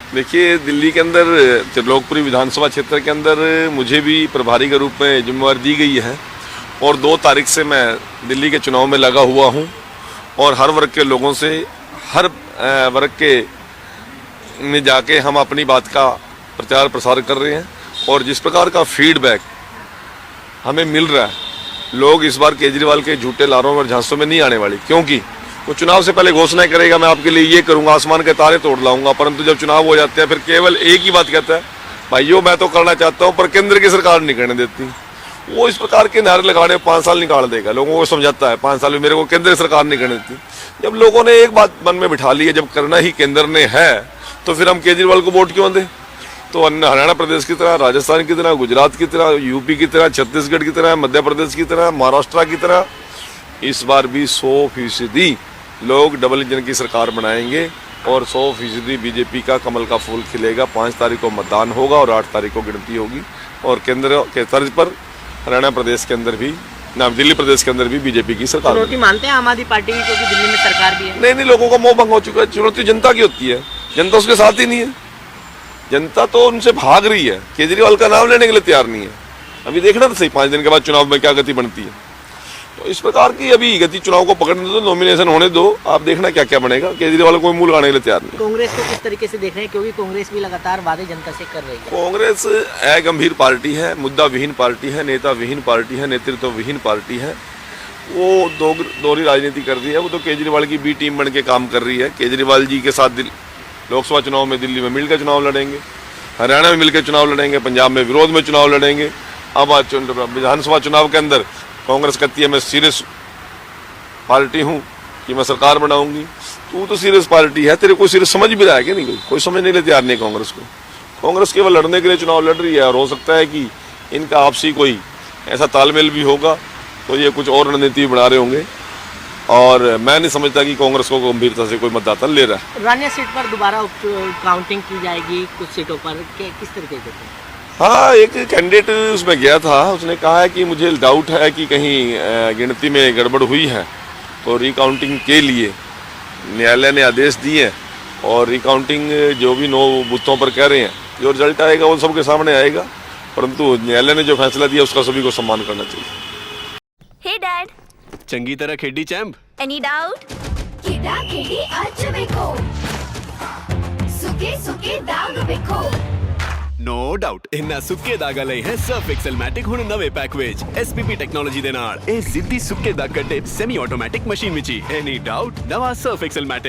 देखिए, दिल्ली के अंदर त्रिलोकपुरी विधानसभा क्षेत्र के अंदर मुझे भी प्रभारी के रूप में जिम्मेवारी दी गई है और 2 तारीख से मैं दिल्ली के चुनाव में लगा हुआ हूं और हर वर्ग के लोगों से, हर वर्ग के में जाके हम अपनी बात का प्रचार प्रसार कर रहे हैं और जिस प्रकार का फीडबैक हमें मिल रहा है, लोग इस बार केजरीवाल के झूठे लारों और झांसों में नहीं आने वाली, क्योंकि वो चुनाव से पहले घोषणाएं करेगा, मैं आपके लिए ये करूंगा, आसमान के तारे तोड़ लाऊंगा, परंतु जब चुनाव हो जाते हैं फिर केवल एक ही बात कहता है, भाइयों मैं तो करना चाहता हूं पर केंद्र की सरकार नहीं करने देती। वो इस प्रकार के नारे लगाने 5 साल निकाल देगा, लोगों को समझाता है 5 साल में मेरे को केंद्र सरकार नहीं करने देती। जब लोगों ने एक बात मन में बिठा ली है, जब करना ही केंद्र ने है तो फिर हम केजरीवाल को वोट क्यों दें। तो अन्य हरियाणा प्रदेश की तरह, राजस्थान की तरह, गुजरात की तरह, यूपी की तरह, छत्तीसगढ़ की तरह, मध्य प्रदेश की तरह, महाराष्ट्र की तरह इस बार भी 100% लोग डबल इंजन की सरकार बनाएंगे और 100% बीजेपी का कमल का फूल खिलेगा। 5 तारीख को मतदान होगा और 8 तारीख को गिनती होगी और केंद्र के तर्ज पर हरियाणा प्रदेश के अंदर भी, दिल्ली प्रदेश के अंदर भी बीजेपी की सरकार। चुनौती मानते हैं आम आदमी पार्टी की, क्योंकि दिल्ली में सरकार भी है? नहीं, लोगों का मोह भंग हो चुका है। चुनौती जनता की होती है, जनता उसके साथ ही नहीं है, जनता तो उनसे भाग रही है, केजरीवाल का नाम लेने के लिए तैयार नहीं है। अभी देखना तो सही 5 दिन के बाद चुनाव में क्या गति बनती है। तो इस प्रकार की अभी गति चुनाव को पकड़ने दो, नॉमिनेशन होने दो, आप देखना क्या क्या बनेगा। केजरीवाल को मूल गाने के लिए तैयार नहीं। कांग्रेस को किस तरीके से देख रहे हैं, क्योंकि कांग्रेस भी लगातार वादे जनता से कर रही है? कांग्रेस गंभीर पार्टी है, मुद्दा विहीन पार्टी है, नेता विहीन पार्टी है, नेतृत्व विहीन पार्टी है। वो दोहरी राजनीति कर रही है। वो तो केजरीवाल की बी टीम बन के काम कर रही है। केजरीवाल जी के साथ लोकसभा चुनाव में दिल्ली में मिलकर चुनाव लड़ेंगे, हरियाणा में मिलकर चुनाव लड़ेंगे, पंजाब में विरोध में चुनाव लड़ेंगे। अब विधानसभा चुनाव के अंदर कांग्रेस कहती है मैं सीरियस पार्टी हूँ कि मैं सरकार बनाऊंगी। तू तो सीरियस पार्टी है, तेरे को सीरियस समझ भी रहा है कि नहीं? कोई समझने के लिए तैयार नहीं कांग्रेस को। कांग्रेस केवल लड़ने के लिए चुनाव लड़ रही है और हो सकता है कि इनका आपसी कोई ऐसा तालमेल भी होगा तो ये कुछ और रणनीति बना रहे होंगे और मैं नहीं समझता कि कांग्रेस को गंभीरता से कोई मतदाता ले रहा है। रानिया सीट पर दोबारा काउंटिंग की जाएगी कुछ सीटों पर, किस तरीके से? हाँ, एक कैंडिडेट उसमें गया था, उसने कहा है कि मुझे डाउट है कि कहीं गिनती में गड़बड़ हुई है, तो रिकाउंटिंग के लिए न्यायालय ने आदेश दिए हैं और रिकाउंटिंग जो भी 9 बूथों पर कह रहे हैं, जो रिजल्ट आएगा वो सबके सामने आएगा, परंतु न्यायालय ने जो फैसला दिया उसका सभी को सम्मान करना चाहिए। हे डैड, चंगी तरह खेडी चैंप। Any doubt? ಕಿಡ ಕಿಡಿ ಹಚ್ಚಬೇಕು ಸುಖಿ ಸುಖಿ ದಾಗ್ ಬೇಕು नो डाउट इन्ना सुक्के दागा लई है सर्फ एक्सेल मैटिक हुण नवे पैक विच एसपीपी टेक्नोलॉजी दे नाल ए जिद्दी सुक्के दाग कड्डे सेमी ऑटोमैटिक मशीन विच ही। एनी डाउट नवा सर्फ एक्सेल मैटिक।